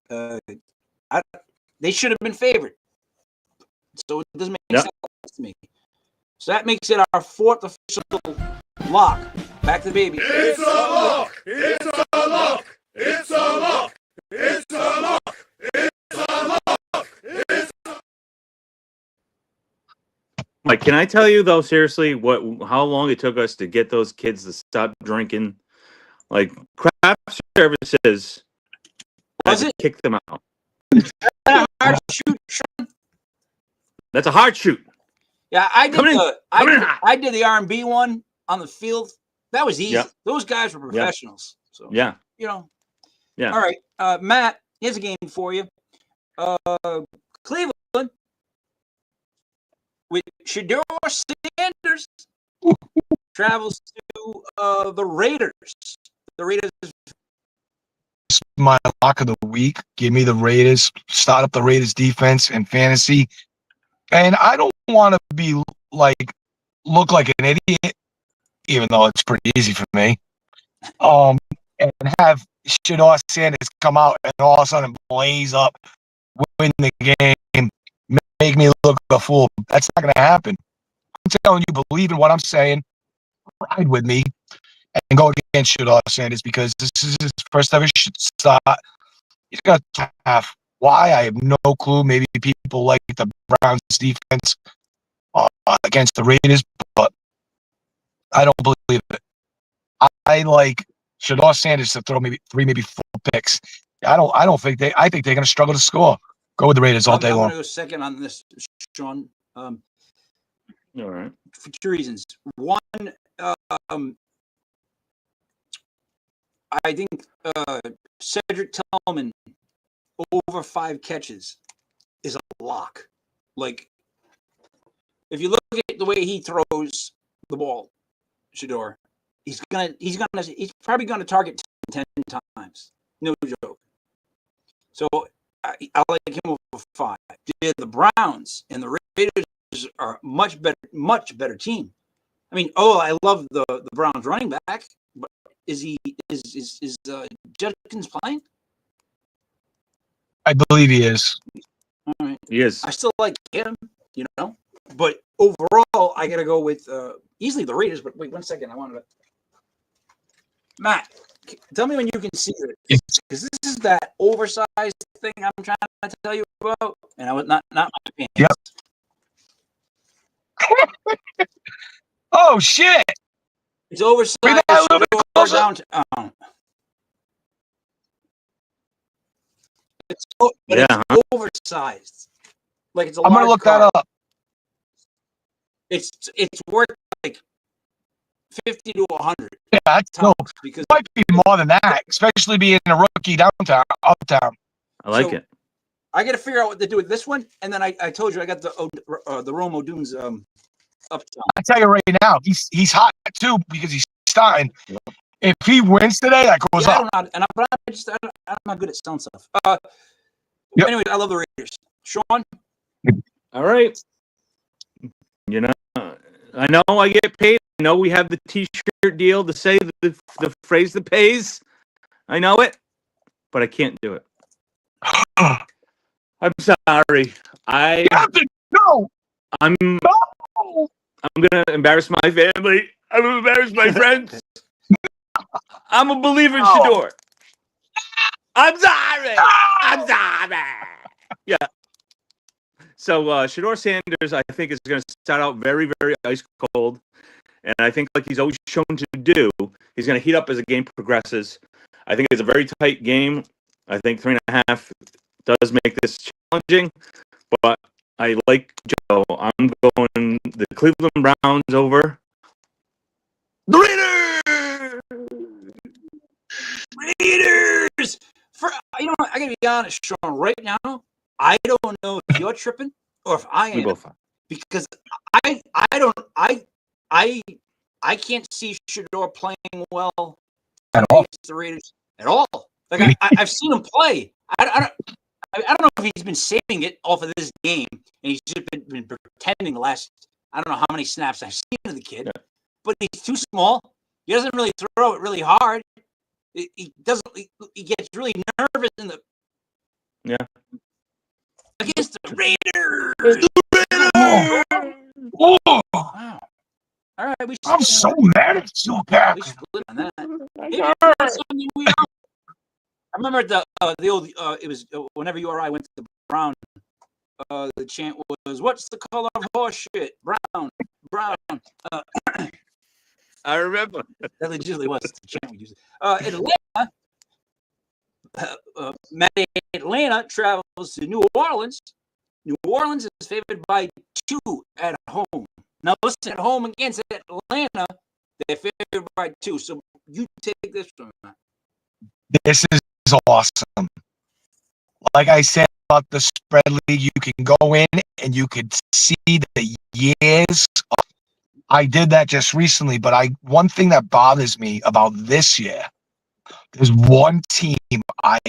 They should have been favored. So it doesn't make sense to me. So that makes it our fourth official lock. Back to the baby. It's a lock! It's a lock! It's a lock! It's a lock! It's a lock! It's a Mike, can I tell you though, seriously, how long it took us to get those kids to stop drinking? Like, craft services Was it? kick them out. Hard shoot, Sean? That's a hard shoot. Yeah, I did Coming in. I did the R&B one on the field. That was easy. Yep. Those guys were professionals. So Yeah. you know. Yeah. All right, Matt. Here's a game for you. Cleveland with Shador Sanders travels to the Raiders. The Raiders. My lock of the week. Give me the Raiders. Start up the Raiders defense and fantasy. And I don't want to be look like an idiot, even though it's pretty easy for me. And have Shador Sanders come out and all of a sudden blaze up, win the game, make me look a fool. That's not going to happen. I'm telling you, believe in what I'm saying. Ride with me and go against Shador Sanders because this is his first ever start. He's got to have. Why? I have no clue. Maybe people like the Browns defense against the Raiders, but I don't believe it. I like Shador Sanders to throw maybe 3, maybe 4 picks. I think they're going to struggle to score. Go with the Raiders all day long. I'm going to go second on this, Sean. All right. For 2 reasons. One, I think Cedric Tillman over 5 catches is a lock. Like, if you look at the way he throws the ball, Shador, he's probably gonna target 10 times. No joke. So I like him over 5. The Browns and the Raiders are much better team. I mean, I love the Browns running back, but is Judkins playing? I believe he is. All right. He is. I still like him, but overall, I got to go with easily the Raiders. But wait 1 second. I wanted to. Matt, tell me when you can see it. Because this is that oversized thing I'm trying to tell you about. And I was not my pants. Yep. Oh, shit. It's oversized. Bring that a little bit closer. Downtown. It's oversized. Like it's a I'm going to large look car. that up. It's worth like 50 to 100. Yeah, that's dope. Because Might be more than that, especially being a rookie uptown. I like it. I got to figure out what to do with this one, and then I told you I got the Romo Dunes uptown. I tell you right now, he's hot too because he's starting. If he wins today, that goes up. I'm not good at selling stuff. Yep. Anyway, I love the Raiders. Sean. All right. I know I get paid. I know we have the T-shirt deal to say the phrase that pays. I know it, but I can't do it. I'm sorry. You have to know. I'm gonna embarrass my family. I'm gonna embarrass my friends. I'm a believer in Shador. I'm sorry. I'm sorry. Yeah. So Shador Sanders, I think, is going to start out very, very ice cold, and I think, like he's always shown to do, he's going to heat up as the game progresses. I think it's a very tight game. I think 3.5 does make this challenging, but I like Joe. I'm going the Cleveland Browns over the Raiders. Raiders. I gotta be honest, Sean. Right now, I don't know if you're tripping or if I am, because I can't see Shador playing well At all. against the Raiders at all. Like I've seen him play. I don't know if he's been saving it off of this game and he's just been pretending the last I don't know how many snaps I've seen of the kid, but he's too small. He doesn't really throw it really hard. He doesn't. He gets really nervous in the against the Raiders. Oh, Wow. All right, I'm so mad at you, Cap. We split on that. Maybe that's something we don't. I remember the old. It was whenever you or I went to Brown. The chant was, "What's the color of horse shit? Brown, brown." I remember. That legitimately was the chant we used. Atlanta travels to New Orleans. New Orleans is favored by 2 at home. Now listen, at home against Atlanta, they're favored by 2. So you take this one. This is awesome. Like I said about the spread league, you can go in and you could see the years. I did that just recently, but one thing that bothers me about this year, there's one team I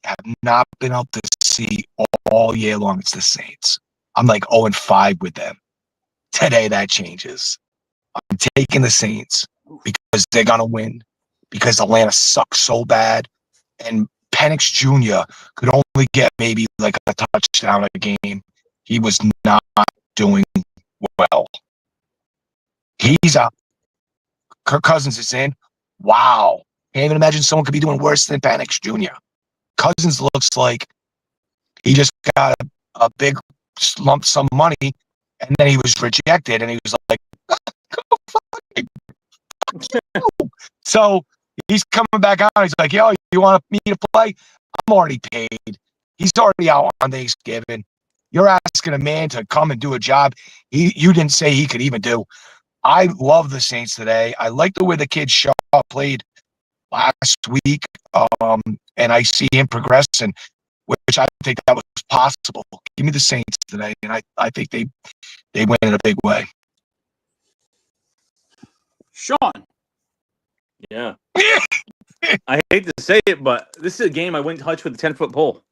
have not been able to see all year long. It's the Saints. I'm like 0-5 with them. Today that changes. I'm taking the Saints because they're gonna win. Because Atlanta sucks so bad, and Penix Jr. could only get maybe like a touchdown a game. He was not doing well. He's out. Kirk Cousins is in. Wow. Can't even imagine someone could be doing worse than Penix Jr. Cousins looks like he just got a big lump sum of money, and then he was rejected, and he was like, so he's coming back out. He's like, yo, you want me to play? I'm already paid. He's already out on Thanksgiving. You're asking a man to come and do a job you didn't say he could even do. I love the Saints today. I like the way the kid Shaw played last week, and I see him progressing, which I think that was possible. Give me the Saints today, and I think they win in a big way. Sean. Yeah. I hate to say it, but this is a game I wouldn't touch with a 10-foot pole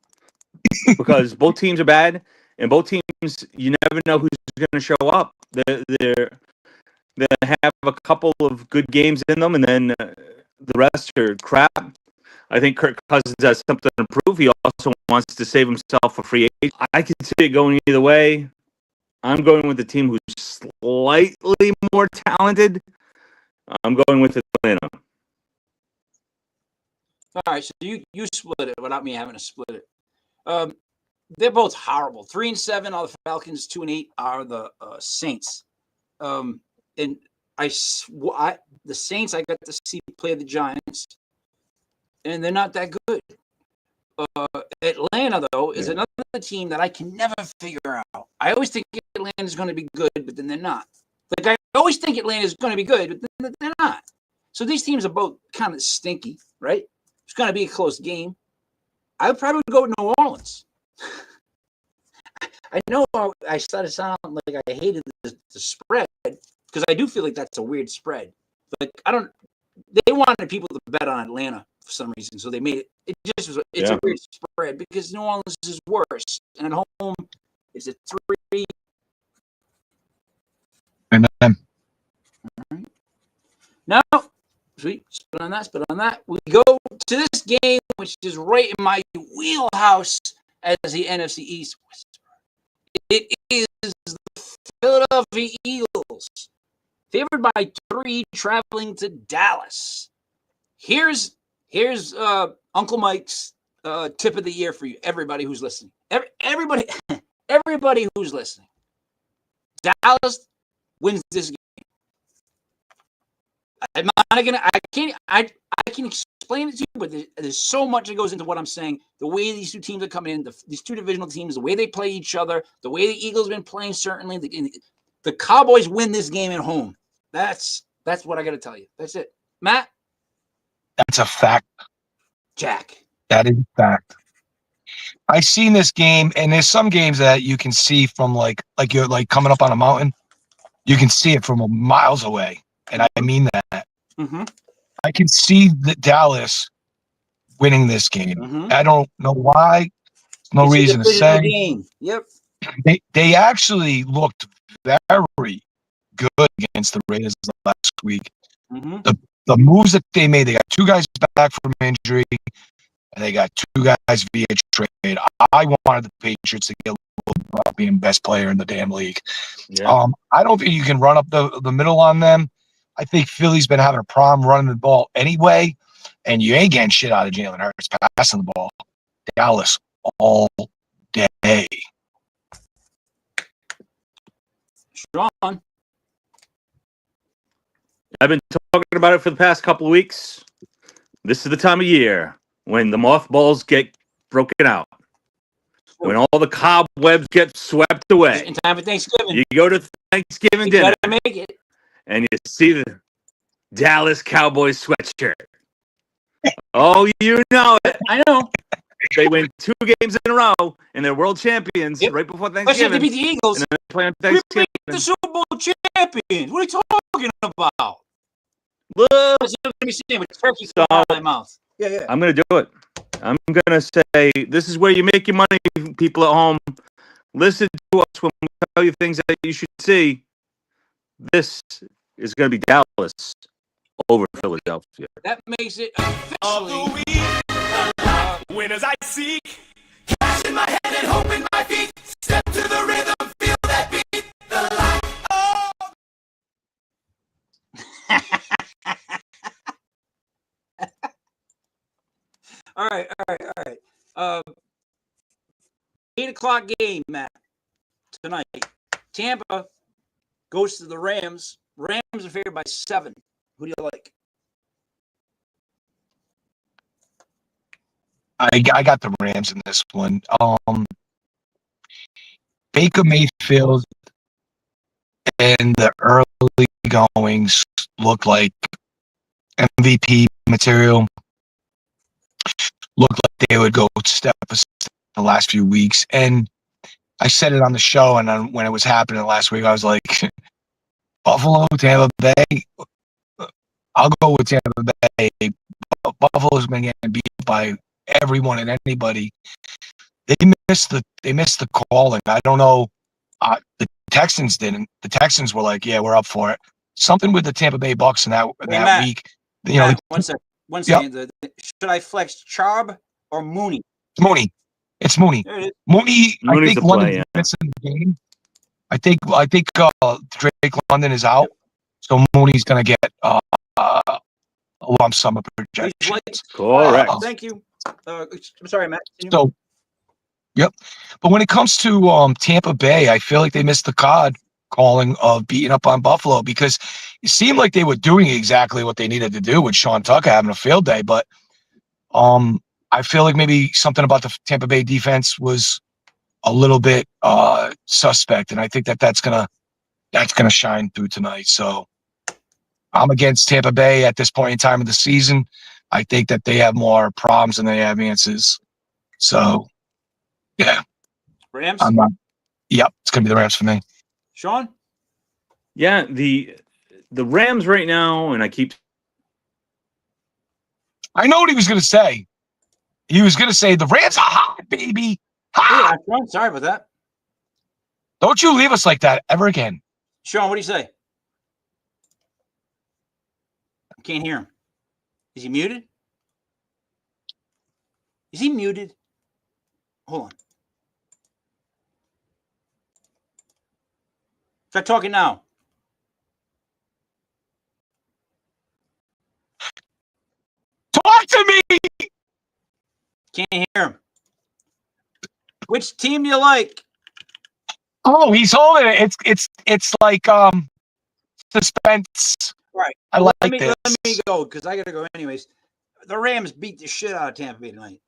because both teams are bad, and both teams, you never know who's going to show up. They have a couple of good games in them, and then the rest are crap. I think Kirk Cousins has something to prove. He also wants to save himself a free agent. I can see it going either way. I'm going with the team who's slightly more talented. I'm going with Atlanta. All right, so you split it without me having to split it. They're both horrible. 3-7 are the Falcons. 2-8 are the Saints. And the Saints, I got to see play the Giants, and they're not that good. Atlanta, though, is another team that I can never figure out. I always think Atlanta is going to be good, but then they're not. Like, I always think Atlanta is going to be good, but then they're not. So these teams are both kind of stinky, right? It's going to be a close game. I would probably go with New Orleans. I know I started sounding like I hated the spread because I do feel like that's a weird spread. Like, they wanted people to bet on Atlanta for some reason, so they made it. It's a weird spread because New Orleans is worse, and at home it's a 3. Amen. All right. Now, sweet, spit on that. We go to this game, which is right in my wheelhouse as the NFC East. It is the Philadelphia Eagles, favored by 3, traveling to Dallas. Here's Uncle Mike's tip of the year for you, everybody who's listening. Everybody who's listening. Dallas wins this game. I'm not gonna. I can explain it to you, but there's so much that goes into what I'm saying. The way these two teams are coming in, these two divisional teams, the way they play each other, the way the Eagles have been playing. Certainly, the Cowboys win this game at home. That's what I got to tell you. That's it, Matt. That's a fact. Jack. That is a fact. I've seen this game, and there's some games that you can see from like you're like coming up on a mountain. You can see it from miles away, and I mean that. Mm-hmm. I can see the Dallas winning this game. Mm-hmm. I don't know why. No It's reason a to say. game. Yep. They actually looked very good against the Raiders last week. Mm-hmm. The moves that they made, they got 2 guys back from injury, and they got 2 guys via trade. I wanted the Patriots to get about being best player in the damn league. Yeah. I don't think you can run up the middle on them. I think Philly's been having a problem running the ball anyway, and you ain't getting shit out of Jalen Hurts passing the ball. Dallas all day. Sean. I've been talking about it for the past couple of weeks. This is the time of year when the mothballs get broken out, when all the cobwebs get swept away. In time for Thanksgiving. You go to Thanksgiving You dinner, gotta make it. and you see the Dallas Cowboys sweatshirt. Oh, you know it. I know. They win 2 games in a row, and they're world champions right before Especially if Thanksgiving. they beat the Eagles. And then they play on We Thanksgiving. beat the Super Bowl champions. What are you talking about? Look, That's what I'm saying with turkey So- out of my mouth. Yeah. I'm going to do it. I'm going to say this is where you make your money, people at home. Listen to us when we tell you things that you should see. This is going to be Dallas over Philadelphia. That makes it Of the officially. week, winners I seek. Cash in my hand and hope in my feet. Step to the rhythm, feel that beat. The light. Oh. All right. 8:00 game, Matt, tonight. Tampa goes to the Rams. Rams are favored by 7. Who do you like? I got the Rams in this one. Baker Mayfield in the early goings looked like MVP material. Looked like they would go step a step the last few weeks. And I said it on the show, and then when it was happening last week, I was like, Buffalo, Tampa Bay. I'll go with Tampa Bay. Buffalo's been getting beat by everyone and anybody. They missed the calling. I don't know. The Texans didn't. The Texans were like, "Yeah, we're up for it." Something with the Tampa Bay Bucks in that Matt. week. You know, Matt, one second. One Yep. second. Should I flex Charb or Mooney? Mooney. It's Mooney. There it is. Mooney, I Mooney's think the London's play, yeah. missing the game. I think Drake London is out. Yep. So Mooney's gonna get a lump sum of He's projection. like, Correct. thank you. I'm sorry, Matt. So, yep. But when it comes to Tampa Bay, I feel like they missed the card calling of beating up on Buffalo because it seemed like they were doing exactly what they needed to do with Sean Tucker having a field day. But I feel like maybe something about the Tampa Bay defense was a little bit suspect, and I think that's gonna shine through tonight. So I'm against Tampa Bay at this point in time of the season. I think that they have more problems than they have answers. So, yeah, Rams. I'm not. Yep, it's gonna be the Rams for me. Sean. Yeah, the Rams right now, and I know what he was gonna say. He was gonna say the Rams are hot, baby, hot. Yeah, Sean, sorry about that. Don't you leave us like that ever again. Sean, what do you say? I can't hear him. Is he muted? Is he muted? Hold on. Try talking now. Talk to me. Can't hear him. Which team do you like? Oh, he's holding it. It's like suspense. Right. I like let this. me go because I got to go anyways. The Rams beat the shit out of Tampa Bay tonight.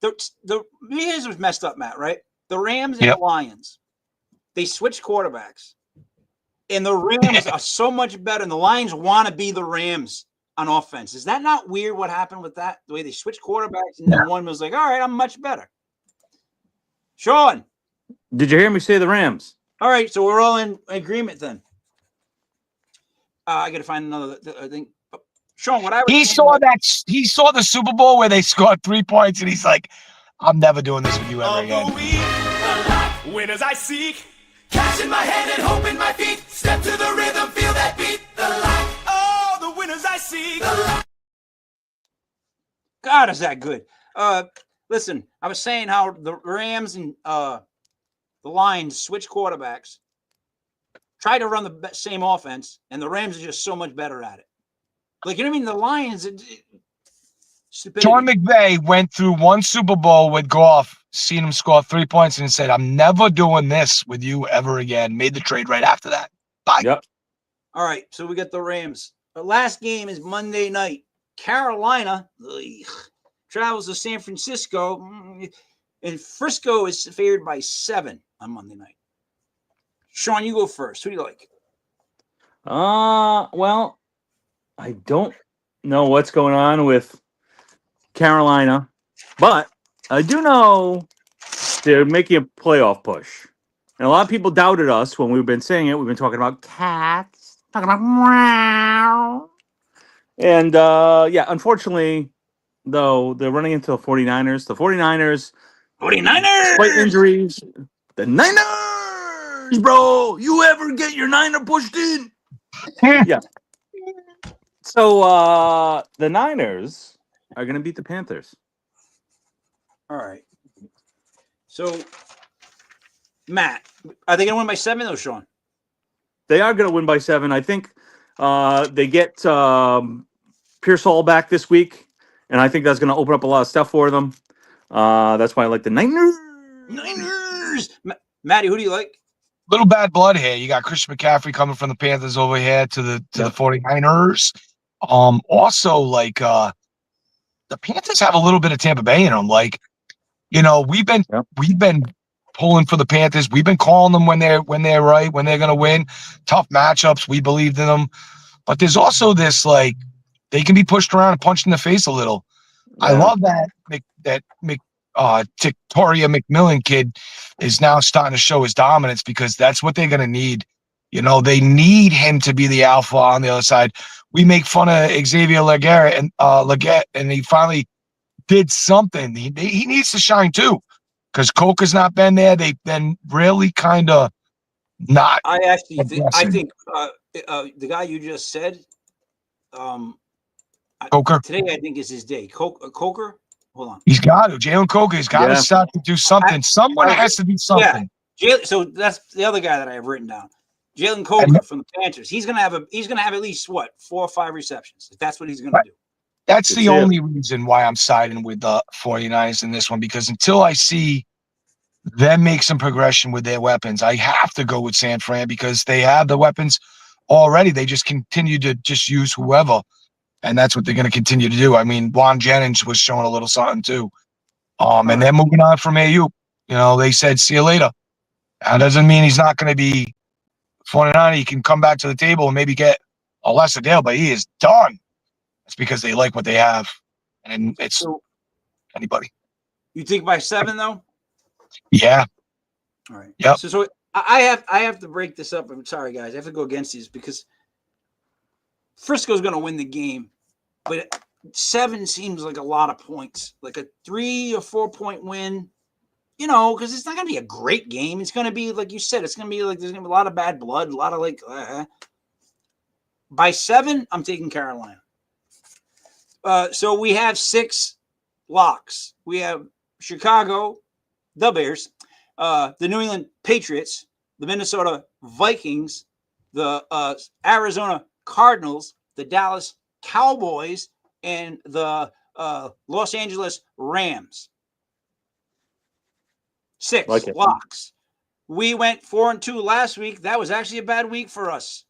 Here's what's messed up, Matt, right? The Rams and Yep. the Lions, they switched quarterbacks. And the Rams are so much better, and the Lions want to be the Rams on offense. Is that not weird what happened with that? The way they switched quarterbacks, and then one was like, all right, I'm much better. Sean. did you hear me say the Rams? All right, so we're all in agreement then. I got to find another thing. Sean, what I was He saying saw was- that. He saw the Super Bowl where they scored 3 points, and he's like, "I'm never doing this with you ever Of the again." week, the life winners I seek. Cash in my hand and hope in my feet. Step to the rhythm, feel that beat. The life, oh, the winners I seek. The life. God, is that good? Listen, I was saying how the Rams and the Lions switch quarterbacks, try to run the same offense, and the Rams are just so much better at it. Like, you know what I mean? The Lions, stupidity. John McVay went through one Super Bowl with Goff, seen him score 3 points, and said, "I'm never doing this with you ever again." Made the trade right after that. Bye. Yep. All right, so we got the Rams. The last game is Monday night. Carolina travels to San Francisco, and Frisco is favored by 7 on Monday night. Sean, you go first. Who do you like? Well, I don't know what's going on with Carolina, but I do know they're making a playoff push. And a lot of people doubted us when we've been saying it. We've been talking about cats, talking about meow. And yeah, unfortunately, though, they're running into the 49ers. The 49ers, 49ers! despite injuries, the Niners, bro. You ever get your Niner pushed in? Yeah. So the Niners are going to beat the Panthers. All right. So, Matt, are they going to win by 7 though, Sean? They are going to win by 7. I think they get Pearsall back this week, and I think that's going to open up a lot of stuff for them. That's why I like the Niners. Matty, who do you like? Little bad blood here. You got Christian McCaffrey coming from the Panthers over here to the 49ers. Also, like the Panthers have a little bit of Tampa Bay in them. Like, you know, we've been pulling for the Panthers. We've been calling them when they're right, when they're gonna win. Tough matchups. We believed in them. But there's also this, like, they can be pushed around and punched in the face a little. Yeah. I love that Victoria McMillan kid is now starting to show his dominance because that's what they're going to need. You know, they need him to be the alpha on the other side. We make fun of Xavier Leggett, and he finally did something. He needs to shine too because Coker's not been there. They've been really kind of not. I actually think, aggressive. the guy you just said, I Coker. Today, I think, is his day. Coker? Hold on. He's got to. Jalen Coker has got to Yeah. start to do something. Someone has to do something. So that's the other guy that I have written down. Jalen Coker from the Panthers. He's gonna have at least 4 or 5 receptions. If that's what he's gonna do. That's It's the him. only reason why I'm siding with the 49ers in this one, because until I see them make some progression with their weapons, I have to go with San Fran because they have the weapons already. They just continue to just use whoever, and that's what they're going to continue to do. I mean, Juan Jennings was showing a little something too. And they're moving on from AU. They said, see you later. That doesn't mean he's not going to be 49. He can come back to the table and maybe get a lesser deal, but he is done. It's because they like what they have, and it's anybody. You think by 7 though? Yeah. All right. Yep. So I have to break this up. I'm sorry, guys. I have to go against these because Frisco's going to win the game, but 7 seems like a lot of points, like a 3 or 4 point win. Because it's not going to be a great game. It's going to be, like you said, it's going to be like there's going to be a lot of bad blood, a lot of By 7, I'm taking Carolina. So we have 6 locks. We have Chicago, the Bears, the New England Patriots, the Minnesota Vikings, the Arizona Cardinals, the Dallas Cowboys, and the Los Angeles Rams. 6 locks. We went 4-2 last week. That was actually a bad week for us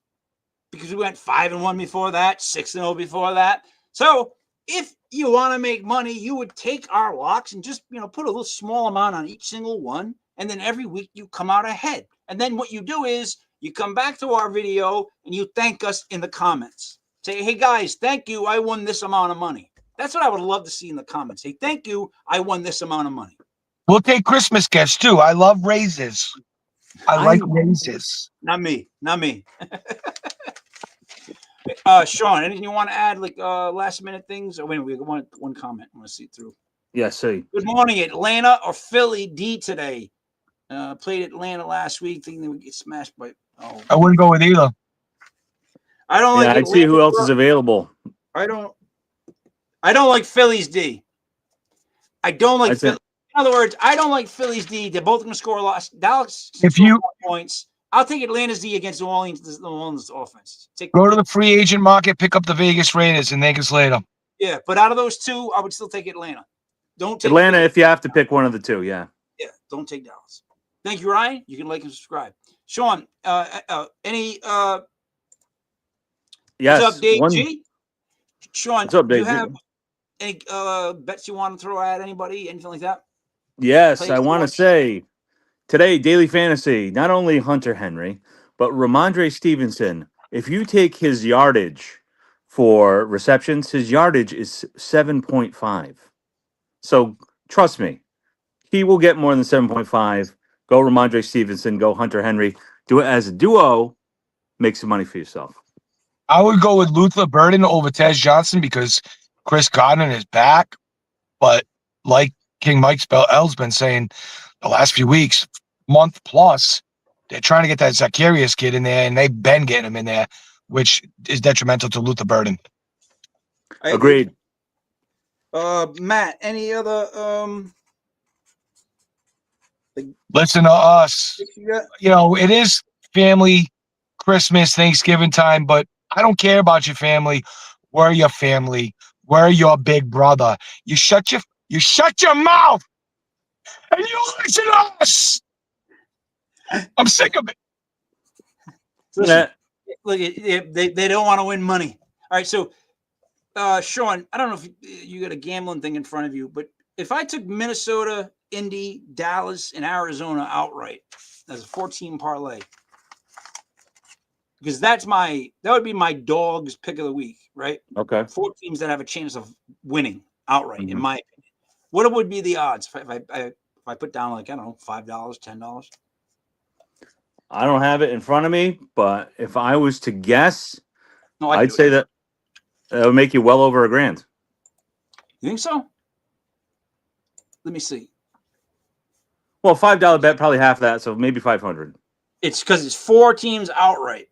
because we went 5-1 before that, 6-0 before that. So if you want to make money, you would take our locks and just put a little small amount on each single one, and then every week you come out ahead. And then what you do is you come back to our video and you thank us in the comments. Say, hey guys, thank you. I won this amount of money. That's what I would love to see in the comments. Say, thank you. I won this amount of money. We'll take Christmas gifts too. I love raises. I like raises. Not me. Sean, anything you want to add, like last minute things? Oh, wait, we got one comment. I want to see it through. Yes, sir. Good morning, Atlanta or Philly D today. Played Atlanta last week, thinking they would get smashed by. Oh, I wouldn't go with either. I don't like. I'd see who else is available. I don't like Philly's D. I don't like Philly. In other words, I don't like Philly's D. They're both going to score a lot. Dallas points. I'll take Atlanta's D against New Orleans offense. Go to the free agent market, pick up the Vegas Raiders, and Vegas later. Yeah, but out of those two, I would still take Atlanta. Don't take Atlanta if you have to pick one of the two. Yeah. Yeah, don't take Dallas. Thank you, Ryan. You can like and subscribe. Sean, any yes. What's up, Dave G? Sean, what's up, Dave do you have any bets you want to throw at anybody, anything like that? Yes, I want to say today, Daily Fantasy, not only Hunter Henry, but Ramondre Stevenson. If you take his yardage for receptions, his yardage is 7.5. So trust me, he will get more than 7.5. Go Ramondre Stevenson, go Hunter Henry. Do it as a duo. Make some money for yourself. I would go with Luther Burden over Tez Johnson because Chris Godwin is back. But like King Mike L's been saying the last few weeks, month plus, they're trying to get that Zacharias kid in there, and they've been getting him in there, which is detrimental to Luther Burden. Agreed. Matt, any other Listen to us. It is family, Christmas, Thanksgiving time, but I don't care about your family. We're your family. We're your big brother. You shut your mouth and you listen to us. I'm sick of it. Listen, look, they don't want to win money. All right, so Sean, I don't know if you got a gambling thing in front of you, but if I took Minnesota, Indy, Dallas, and Arizona outright as a 14 parlay, because that would be my dog's pick of the week, right? Okay. 4 teams that have a chance of winning outright, in my opinion. What would be the odds if I put down, like, I don't know, $5, $10? I don't have it in front of me, but if I was to guess, I'd say that would make you well over $1,000. You think so? Let me see. Well, $5 bet, probably half that, so maybe 500. It's because it's 4 teams outright.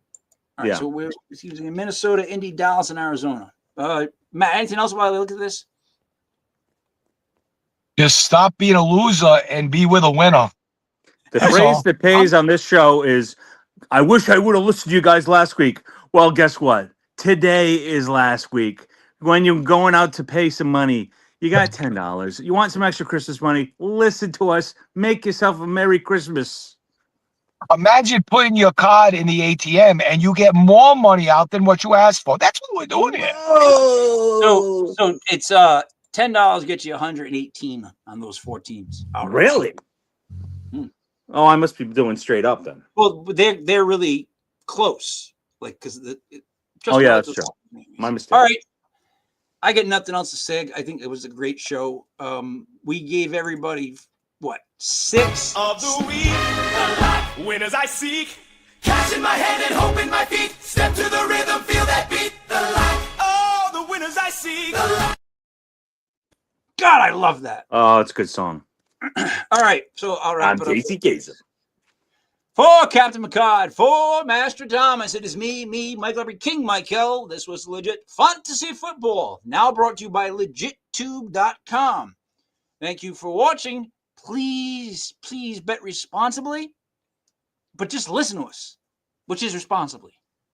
All right, Yeah. so we're using Minnesota, Indy, Dallas, and Arizona. Matt, anything else while I look at this? Just stop being a loser and be with a winner. The That's phrase all. that pays on this show is, I wish I would have listened to you guys last week. Well, guess what? Today is last week. When you're going out to pay some money, you got $10. You want some extra Christmas money? Listen to us. Make yourself a Merry Christmas. Imagine putting your card in the ATM and you get more money out than what you asked for. That's what we're doing here. So it's $10 gets you 118 on those 4 teams. Outright. Really? Hmm. Oh, I must be doing straight up then. Well, they're really close, like because Oh, yeah, that's true. My mistake. All right, I got nothing else to say. I think it was a great show. We gave everybody what 6 of the week. The life winners I seek. Cash in my hand and hope in my feet. Step to the rhythm, feel that beat. The life, oh, the winners I seek. God, I love that. Oh, it's a good song. All right, so I'll wrap I'm it up. Casey Kasem. For Captain Picard, for Mastradomus, it is me, Michael Every King Michael. This was Legit Fantasy Football, now brought to you by LegitTube.com. Thank you for watching. Please bet responsibly, but just listen to us, which is responsibly.